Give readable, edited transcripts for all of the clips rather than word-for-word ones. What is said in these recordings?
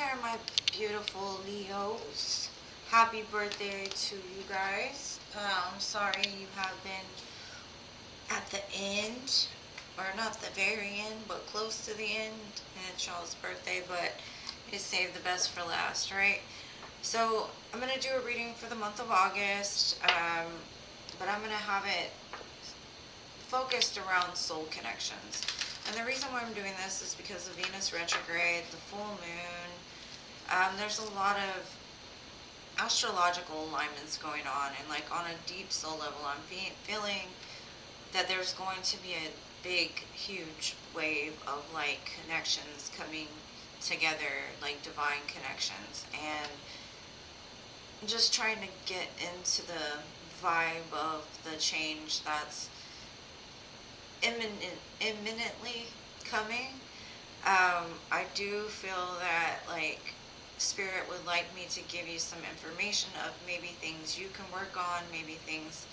there, my beautiful Leos. Happy birthday to you guys. Sorry you have been at the end, or not the very end, but close to the end. And it's y'all's birthday, but it saved the best for last, right? So I'm going to do a reading for the month of August, but I'm going to have it focused around soul connections. And the reason why I'm doing this is because of Venus retrograde, the full moon. There's a lot of astrological alignments going on, and like on a deep soul level, I'm feeling that there's going to be a big, huge wave of like connections coming together, like divine connections, and just trying to get into the vibe of the change that's imminently coming. I do feel that like Spirit would like me to give you some information of maybe things you can work on, maybe things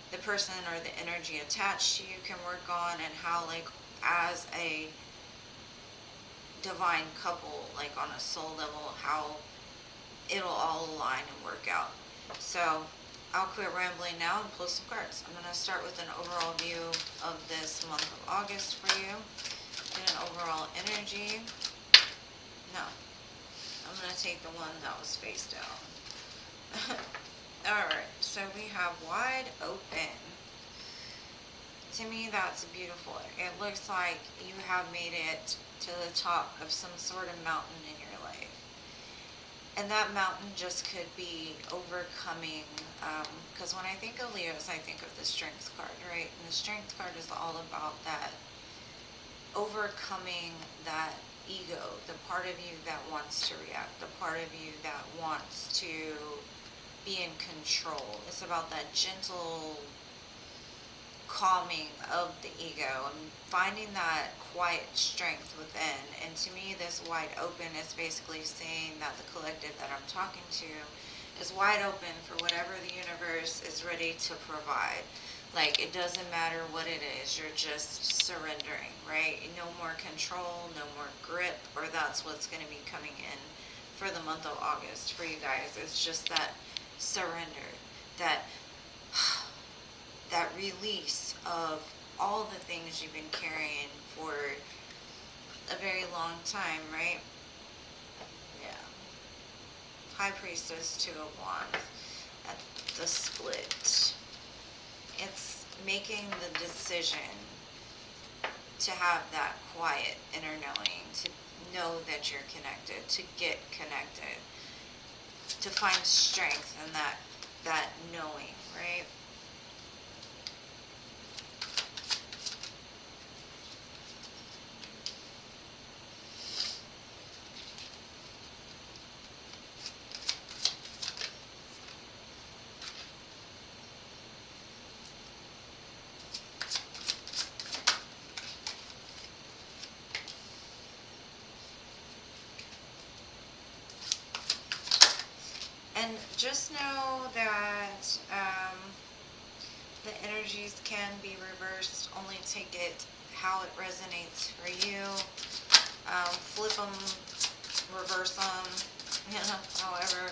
the person or the energy attached to you can work on, and how like as a divine couple, like on a soul level, how it'll all align and work out. So I'll quit rambling now and pull some cards. I'm going to start with an overall view of this month of August for you. Get an overall energy. No. I'm going to take the one that was face down. Alright, so we have wide open. To me, that's beautiful. It looks like you have made it to the top of some sort of mountain in your life. And that mountain just could be overcoming, because when I think of Leos, I think of the Strength card, right? And the Strength card is all about that overcoming that ego, the part of you that wants to react, the part of you that wants to be in control. It's about that gentle calming of the ego and finding that quiet strength within. And to me, this wide open is basically saying that the collective that I'm talking to is wide open for whatever the universe is ready to provide. Like, it doesn't matter what it is, you're just surrendering, right? No more control, no more grip, or that's what's going to be coming in for the month of August for you guys. It's just that surrender, that that release of all the things you've been carrying for a very long time, right? Yeah. High Priestess, Two of Wands at the split. It's making the decision to have that quiet inner knowing, to know that you're connected, to get connected, to find strength in that knowing, right? And just know that the energies can be reversed. Only take it how it resonates for you. Flip them, reverse them, however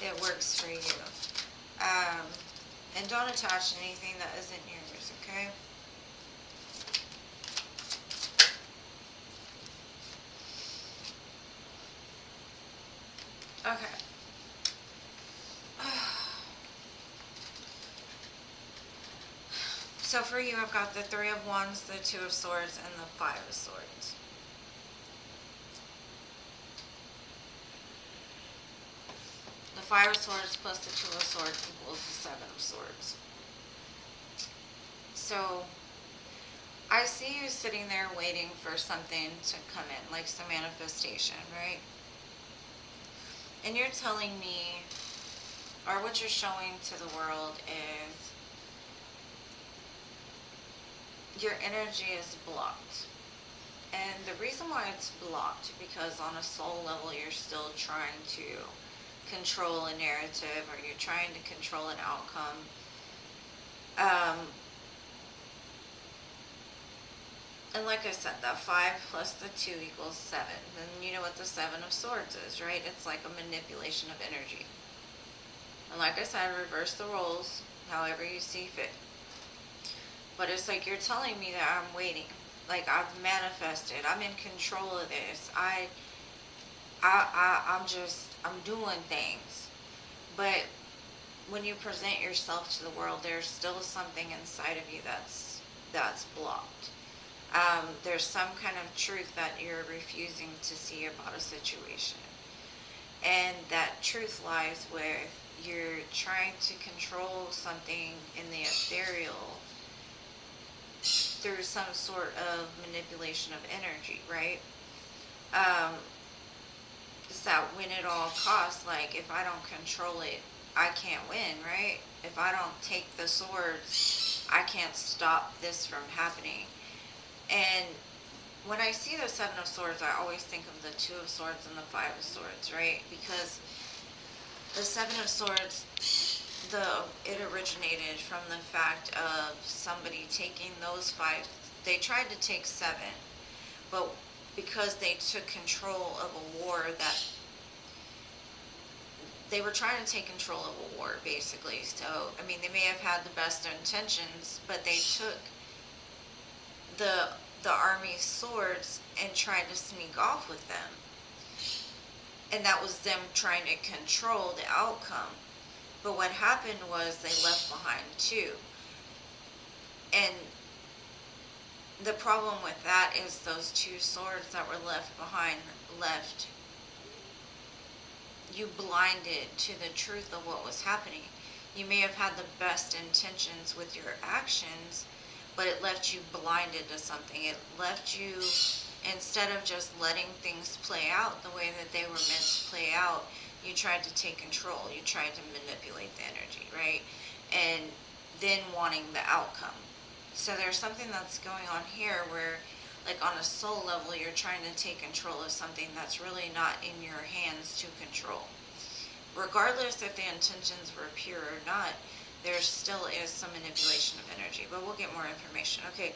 it works for you. And don't attach anything that isn't yours, okay? Okay. So for you, I've got the Three of Wands, the Two of Swords, and the Five of Swords. The Five of Swords plus the Two of Swords equals the Seven of Swords. So I see you sitting there waiting for something to come in, like some manifestation, right? And you're telling me, or what you're showing to the world is your energy is blocked. And the reason why it's blocked, because on a soul level, you're still trying to control a narrative, or you're trying to control an outcome. And like I said, that 5 plus the 2 equals 7. And you know what the 7 of Swords is, right? It's like a manipulation of energy. And like I said, reverse the roles however you see fit. But it's like you're telling me that I'm waiting. Like I've manifested. I'm in control of this. I'm doing things. But when you present yourself to the world, there's still something inside of you that's blocked. There's some kind of truth that you're refusing to see about a situation. And that truth lies with you're trying to control something in the ethereal through some sort of manipulation of energy, right? It's that win at all costs. Like, if I don't control it, I can't win, right? If I don't take the swords, I can't stop this from happening. And when I see the 7 of Swords, I always think of the 2 of Swords and the 5 of Swords, right? Because the 7 of Swords, it originated from the fact of somebody taking those 5. They tried to take 7, but because they took control of a war that they were trying to take control of a war, basically. So, I mean, they may have had the best intentions, but they took the army's swords and tried to sneak off with them. And that was them trying to control the outcome. But what happened was they left behind 2. And the problem with that is those 2 swords that were left behind left you blinded to the truth of what was happening. You may have had the best intentions with your actions, but it left you blinded to something. It left you, instead of just letting things play out the way that they were meant to play out, you tried to take control. You tried to manipulate the energy, right? And then wanting the outcome. So there's something that's going on here where, like on a soul level, you're trying to take control of something that's really not in your hands to control. Regardless if the intentions were pure or not, there still is some manipulation of energy. But we'll get more information. Okay,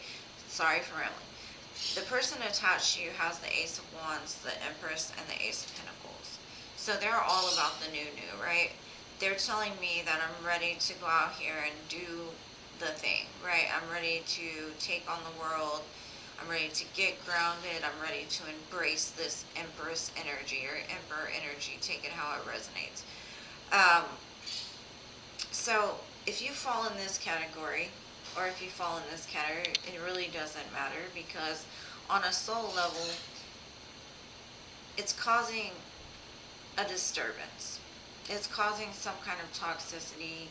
sorry for rambling. The person attached to you has the Ace of Wands, the Empress, and the Ace of Pentacles. So they're all about the new, right? They're telling me that I'm ready to go out here and do the thing, right? I'm ready to take on the world. I'm ready to get grounded. I'm ready to embrace this Empress energy or Emperor energy. Take it how it resonates. So if you fall in this category, or if you fall in this category, it really doesn't matter, because on a soul level, it's causing a disturbance. It's causing some kind of toxicity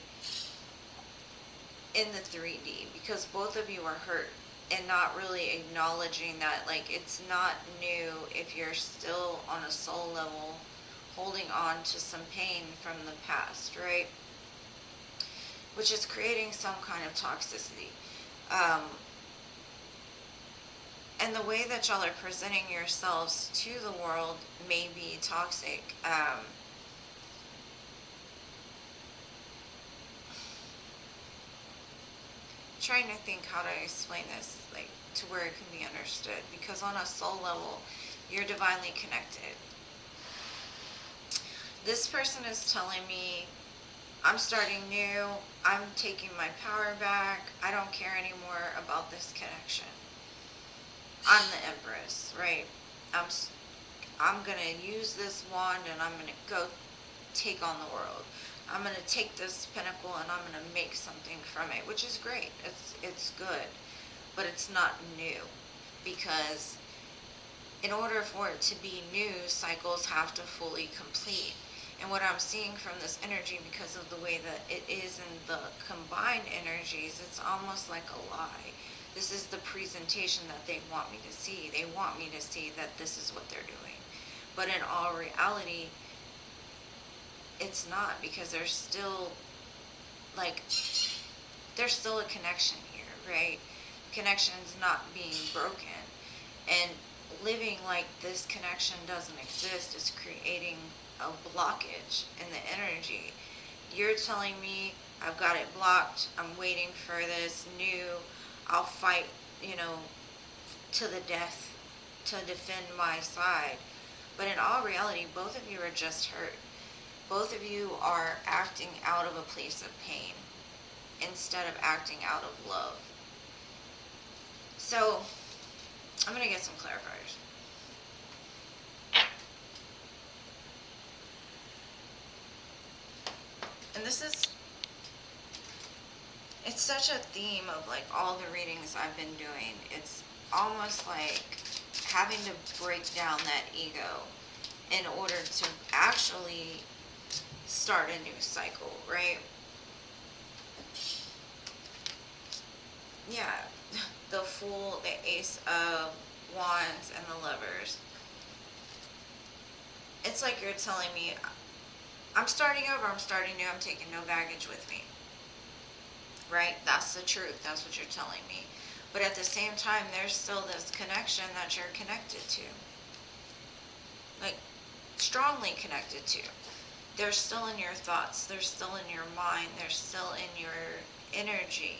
in the 3D, because both of you are hurt and not really acknowledging that, like, it's not new if you're still on a soul level holding on to some pain from the past, right? Which is creating some kind of toxicity. And the way that y'all are presenting yourselves to the world may be toxic. Trying to think how to explain this, like, to where it can be understood, because on a soul level, you're divinely connected. This person is telling me, I'm starting new, I'm taking my power back, I don't care anymore about this connection. I'm the Empress, right? I'm gonna use this wand and I'm gonna go take on the world. I'm going to take this pentacle and I'm going to make something from it, which is great. It's good, but it's not new, because in order for it to be new, cycles have to fully complete. And what I'm seeing from this energy, because of the way that it is in the combined energies, it's almost like a lie. This is the presentation that they want me to see. They want me to see that this is what they're doing. But in all reality, it's not, because there's still, like, there's still a connection here, right? Connection's not being broken. And living like this connection doesn't exist is creating a blockage in the energy. You're telling me I've got it blocked, I'm waiting for this new, I'll fight, to the death to defend my side. But in all reality, both of you are just hurt. Both of you are acting out of a place of pain instead of acting out of love. So, I'm going to get some clarifiers. And it's such a theme of like all the readings I've been doing. It's almost like having to break down that ego in order to actually start a new cycle, right? Yeah, the Fool, the Ace of Wands, and the Lovers. It's like you're telling me, I'm starting over, I'm starting new, I'm taking no baggage with me. Right? That's the truth. That's what you're telling me. But at the same time, there's still this connection that you're connected to. Like, strongly connected to. They're still in your thoughts. They're still in your mind. They're still in your energy.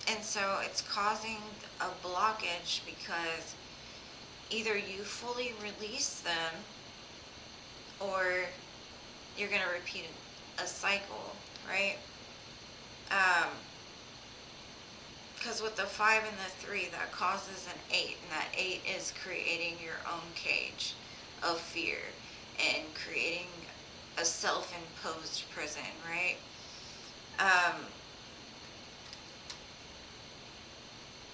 And so it's causing a blockage because either you fully release them or you're going to repeat a cycle, right? Because with the 5 and the 3, that causes an 8, and that 8 is creating your own cage of fear and creating a self-imposed prison, right?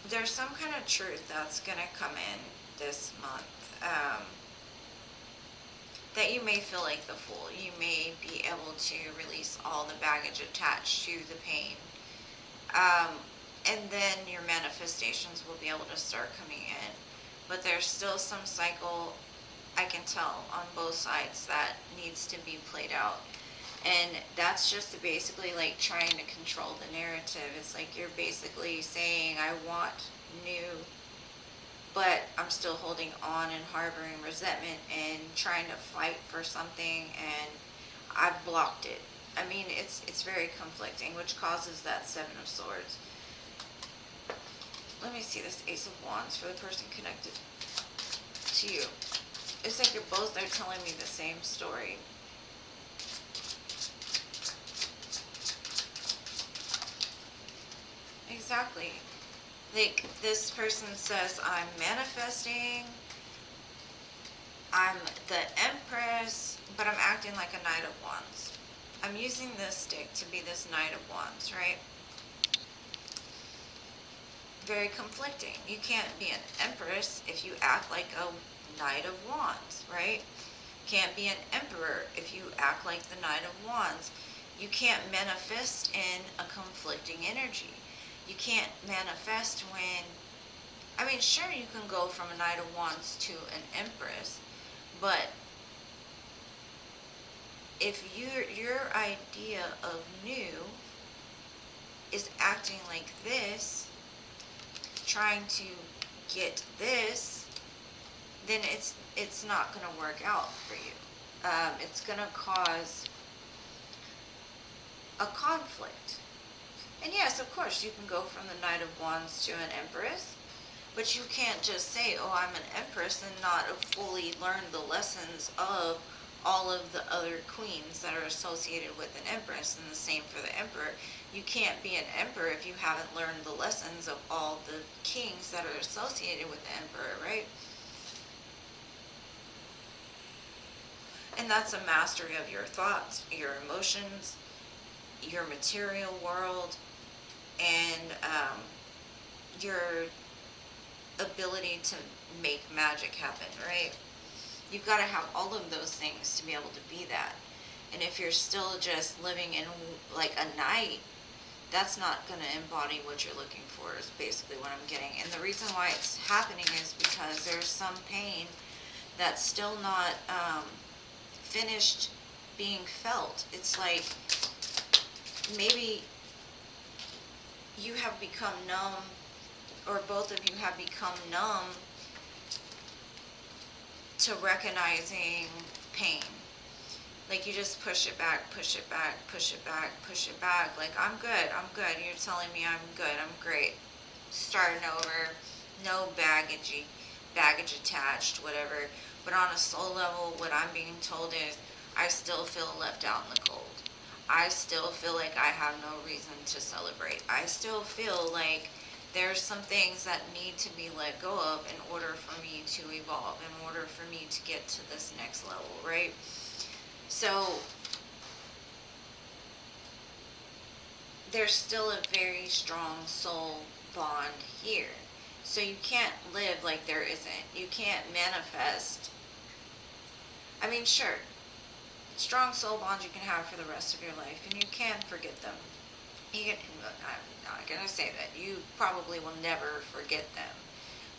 There's some kind of truth that's going to come in this month. That you may feel like the Fool. You may be able to release all the baggage attached to the pain. And then your manifestations will be able to start coming in. But there's still some cycle, I can tell, on both sides that needs to be played out. And that's just basically like trying to control the narrative. It's like you're basically saying, I want new, but I'm still holding on and harboring resentment and trying to fight for something, and I've blocked it. I mean, it's very conflicting, which causes that 7 of Swords. Let me see this Ace of Wands for the person connected to you. It's like you're both there telling me the same story. Exactly. Like, this person says, I'm manifesting, I'm the Empress, but I'm acting like a Knight of Wands. I'm using this stick to be this Knight of Wands, right? Very conflicting. You can't be an Empress if you act like a Knight of Wands, right? Can't be an Emperor if you act like the Knight of Wands. You can't manifest in a conflicting energy. You can't manifest when, I mean, sure, you can go from a Knight of Wands to an Empress, but if your idea of new is acting like this, trying to get this, then it's not going to work out for you. It's going to cause a conflict. And yes, of course, you can go from the Knight of Wands to an Empress, but you can't just say, oh, I'm an Empress, and not fully learn the lessons of all of the other queens that are associated with an Empress, and the same for the Emperor. You can't be an Emperor if you haven't learned the lessons of all the kings that are associated with the Emperor, right? And that's a mastery of your thoughts, your emotions, your material world, and your ability to make magic happen, right? You've got to have all of those things to be able to be that. And if you're still just living in like a knight, that's not going to embody what you're looking for, is basically what I'm getting. And the reason why it's happening is because there's some pain that's still not finished being felt. It's like maybe you have become numb, or both of you have become numb to recognizing pain. Like, you just push it back, push it back, push it back, push it back. Like, I'm good, I'm good. You're telling me I'm good, I'm great. Starting over, no baggage attached, whatever. But on a soul level, what I'm being told is I still feel left out in the cold. I still feel like I have no reason to celebrate. I still feel like there's some things that need to be let go of in order for me to evolve, in order for me to get to this next level, right? So there's still a very strong soul bond here. So you can't live like there isn't. You can't manifest. I mean, sure, strong soul bonds you can have for the rest of your life, and you can forget them. I'm not going to say that. You probably will never forget them,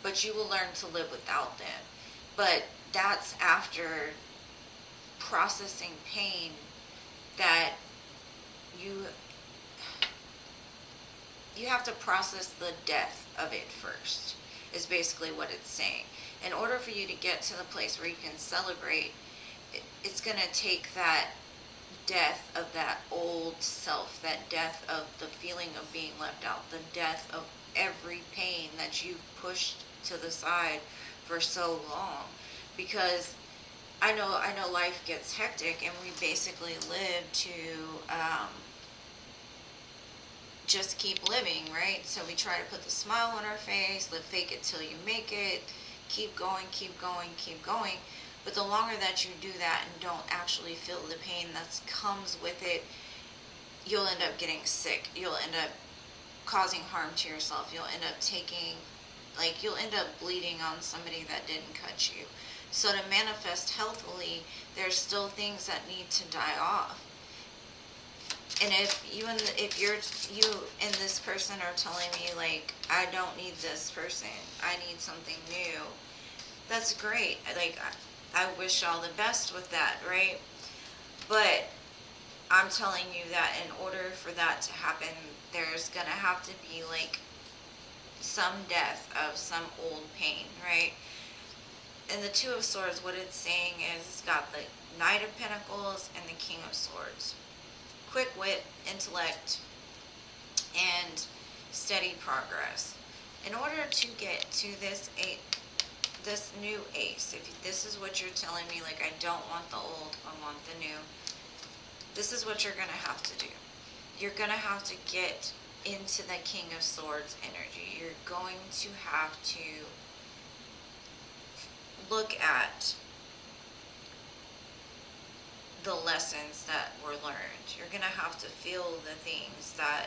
but you will learn to live without them. But that's after processing pain that you have to process the death of it first, is basically what it's saying. In order for you to get to the place where you can celebrate, it's going to take that death of that old self, that death of the feeling of being left out, the death of every pain that you've pushed to the side for so long. Because I know life gets hectic, and we basically live to just keep living, right? So we try to put the smile on our face, live fake it till you make it, keep going, keep going, keep going. But the longer that you do that and don't actually feel the pain that comes with it, you'll end up getting sick. You'll end up causing harm to yourself. You'll end up you'll end up bleeding on somebody that didn't cut you. So to manifest healthily, there's still things that need to die off. And if you and this person are telling me, like, I don't need this person, I need something new, that's great. Like, I wish y'all the best with that, right? But I'm telling you that in order for that to happen, there's gonna have to be like some death of some old pain, right? And the Two of Swords, what it's saying is it's got the Knight of Pentacles and the King of Swords. Quick wit, intellect, and steady progress. In order to get to this new ace, if this is what you're telling me, like, I don't want the old, I want the new, this is what you're going to have to do. You're going to have to get into the King of Swords energy. You're going to have to look at the lessons that were learned. You're going to have to feel the things that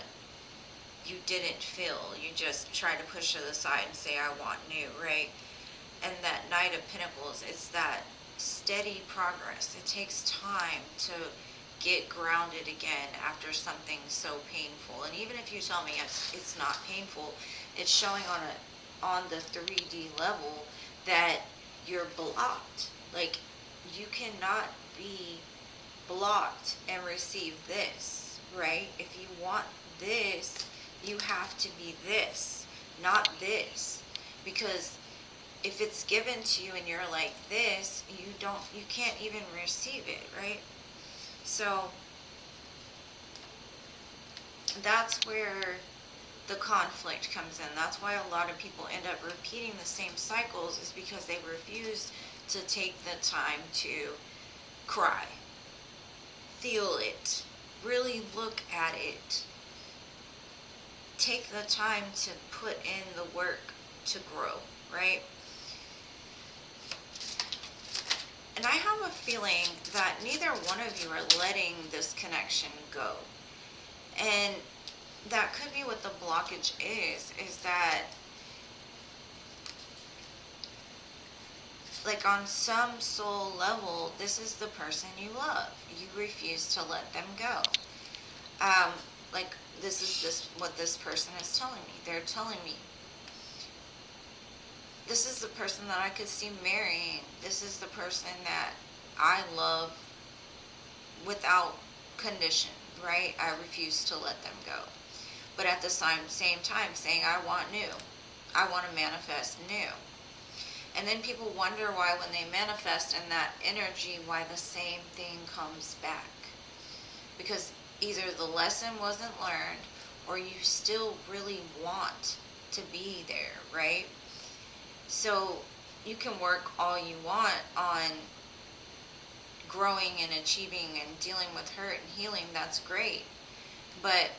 you didn't feel. You just try to push to the side and say, I want new, right? And that Knight of Pentacles, it's that steady progress. It takes time to get grounded again after something so painful. And even if you tell me it's not painful, it's showing on the 3D level that you're blocked. Like, you cannot be blocked and receive this, right? If you want this, you have to be this, not this. Because if it's given to you and you're like this, you can't even receive it, right? So that's where the conflict comes in. That's why a lot of people end up repeating the same cycles, is because they refuse to take the time to cry, feel it, really look at it, take the time to put in the work to grow, right? And I have a feeling that neither one of you are letting this connection go. And that could be what the blockage is that, like, on some soul level, this is the person you love. You refuse to let them go. Like, this is what this person is telling me. They're telling me, this is the person that I could see marrying. This is the person that I love without condition, right? I refuse to let them go. But at the same time saying, I want new. I want to manifest new. And then people wonder why when they manifest in that energy, why the same thing comes back. Because either the lesson wasn't learned, or you still really want to be there, right? So you can work all you want on growing and achieving and dealing with hurt and healing. That's great. But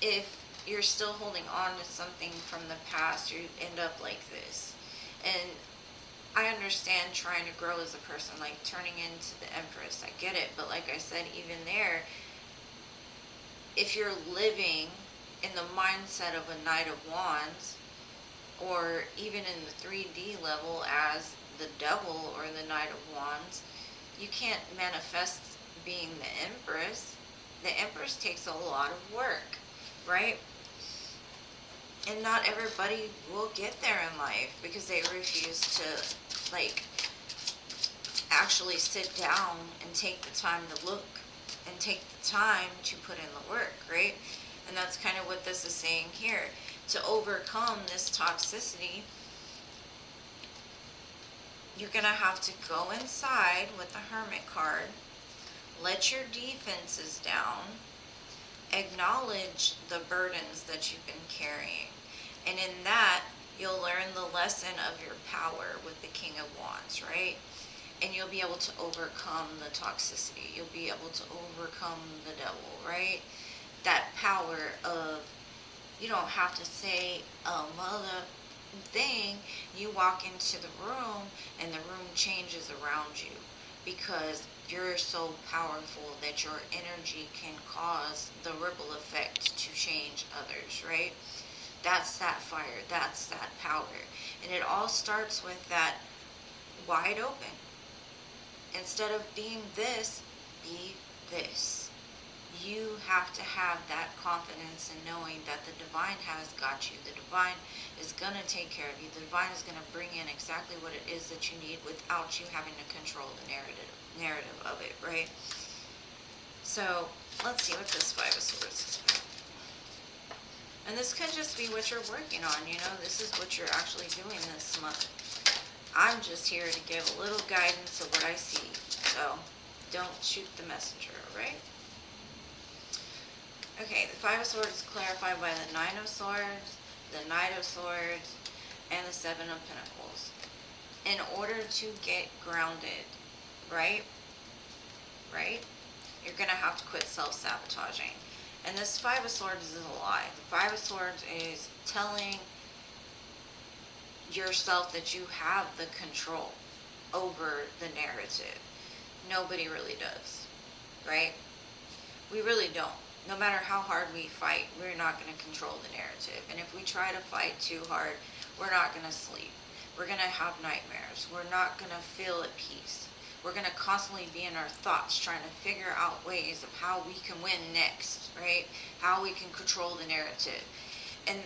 if you're still holding on to something from the past, you end up like this. And I understand trying to grow as a person, like turning into the Empress. I get it. But like I said, even there, if you're living in the mindset of a Knight of Wands, or even in the 3D level as the Devil or the Knight of Wands, you can't manifest being the Empress. The Empress takes a lot of work, right? And not everybody will get there in life because they refuse to, like, actually sit down and take the time to look and take the time to put in the work, right? And that's kind of what this is saying here. To overcome this toxicity, you're going to have to go inside with the Hermit card, let your defenses down, acknowledge the burdens that you've been carrying. And in that, you'll learn the lesson of your power with the King of Wands, right? And you'll be able to overcome the toxicity. You'll be able to overcome the devil, right? That power of, you don't have to say a mother thing. You walk into the room and the room changes around you because you're so powerful that your energy can cause the ripple effect to change others, right? That's that fire. That's that power. And it all starts with that wide open. Instead of being this, be this. You have to have that confidence in knowing that the divine has got you. The divine is going to take care of you. The divine is going to bring in exactly what it is that you need without you having to control the narrative of it, right? So let's see what this Five of Swords is about. And this could just be what you're working on, you know. This is what you're actually doing this month. I'm just here to give a little guidance of what I see. So don't shoot the messenger, alright? Okay, the Five of Swords is clarified by the Nine of Swords, the Knight of Swords, and the Seven of Pentacles. In order to get grounded, right? You're going to have to quit self-sabotaging. And this Five of Swords is a lie. The Five of Swords is telling yourself that you have the control over the narrative. Nobody really does, right? We really don't. No matter how hard we fight, we're not going to control the narrative. And if we try to fight too hard, we're not going to sleep. We're going to have nightmares. We're not going to feel at peace. We're going to constantly be in our thoughts trying to figure out ways of how we can win next, right? How we can control the narrative. And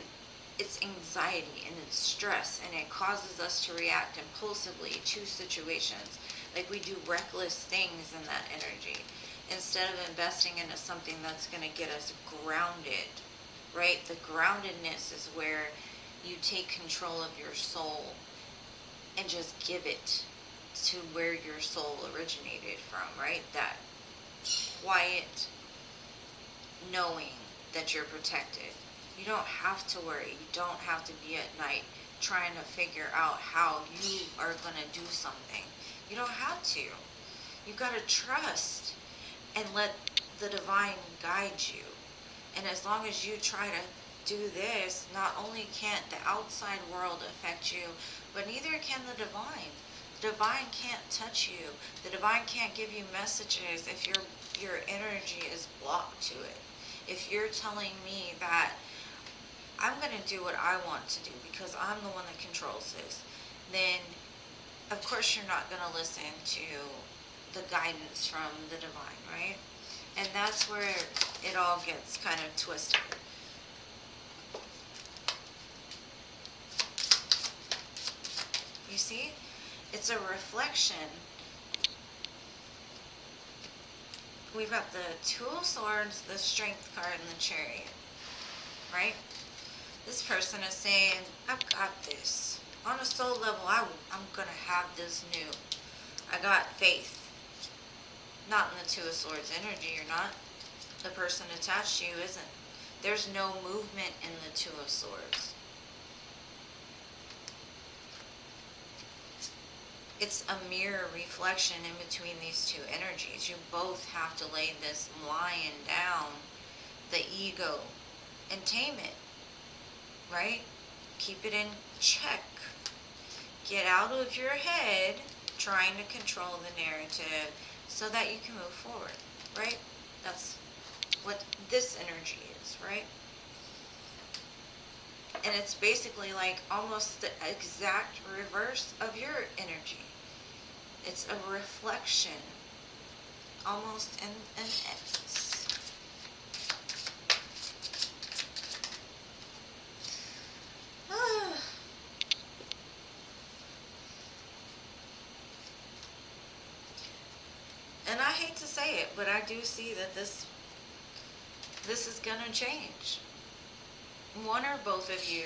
it's anxiety and it's stress, and it causes us to react impulsively to situations. Like we do reckless things in that energy instead of investing into something that's going to get us grounded, right? The groundedness is where you take control of your soul and just give it to where your soul originated from, right? That quiet knowing that you're protected. You don't have to worry. You don't have to be at night trying to figure out how you are going to do something. You don't have to. You got to trust and let the divine guide you. And as long as you try to do this, not only can't the outside world affect you, but neither can the divine. The divine can't touch you. The divine can't give you messages if your energy is blocked to it. If you're telling me that I'm going to do what I want to do because I'm the one that controls this, then of course you're not going to listen to the guidance from the divine, right? And that's where it all gets kind of twisted. You see? It's a reflection. We've got the Two of Swords, the Strength card, and the Chariot, right? This person is saying, I've got this. On a soul level, I'm going to have this new. I got faith. Not in the Two of Swords energy, you're not. The person attached to you isn't. There's no movement in the Two of Swords. It's a mirror reflection in between these two energies. You both have to lay this lion down, the ego, and tame it, right? Keep it in check. Get out of your head trying to control the narrative so that you can move forward, right? That's what this energy is, right? And it's basically like almost the exact reverse of your energy. It's a reflection, almost an X. And I hate to say it, but I do see that this is going to change. One or both of you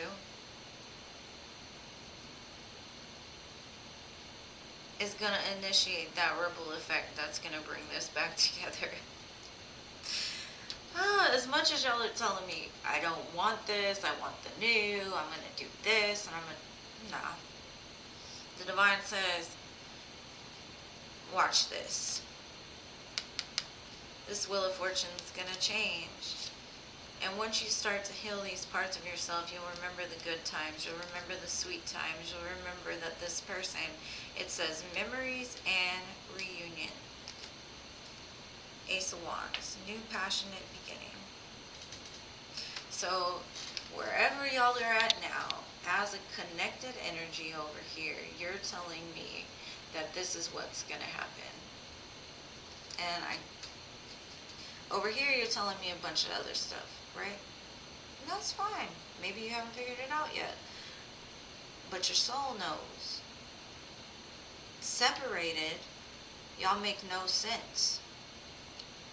is going to initiate that ripple effect that's going to bring this back together. As much as y'all are telling me, I don't want this, I want the new, I'm going to do this, and I'm going to... Nah. The Divine says, watch this. This Wheel of Fortune is going to change. And once you start to heal these parts of yourself, you'll remember the good times, you'll remember the sweet times, you'll remember that this person, it says memories and reunion. Ace of Wands, new passionate beginning. So wherever y'all are at now, as a connected energy over here, you're telling me that this is what's going to happen. And over here you're telling me a bunch of other stuff, right? And that's fine. Maybe you haven't figured it out yet. But your soul knows. Separated, y'all make no sense.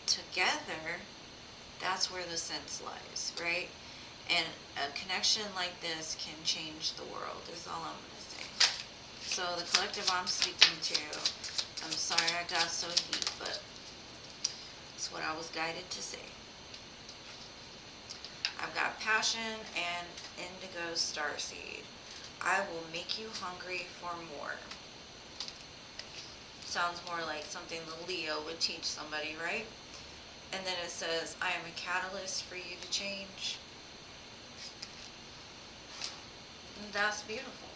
Together, that's where the sense lies, right? And a connection like this can change the world, is all I'm going to say. So the collective I'm speaking to, I'm sorry I got so deep, but it's what I was guided to say. I've got passion and indigo starseed. I will make you hungry for more. Sounds more like something the Leo would teach somebody, right? And then it says, I am a catalyst for you to change. And that's beautiful.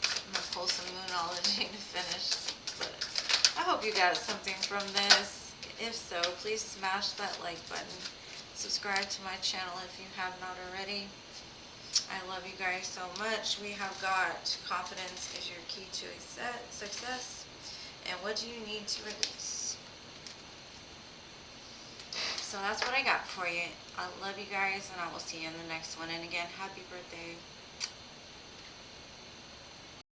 I'm going to pull some Moonology to finish. But I hope you got something from this. If so, please smash that like button. Subscribe to my channel if you have not already. I love you guys so much. We have got confidence is your key to success. And what do you need to release? So that's what I got for you. I love you guys, and I will see you in the next one. And again, happy birthday.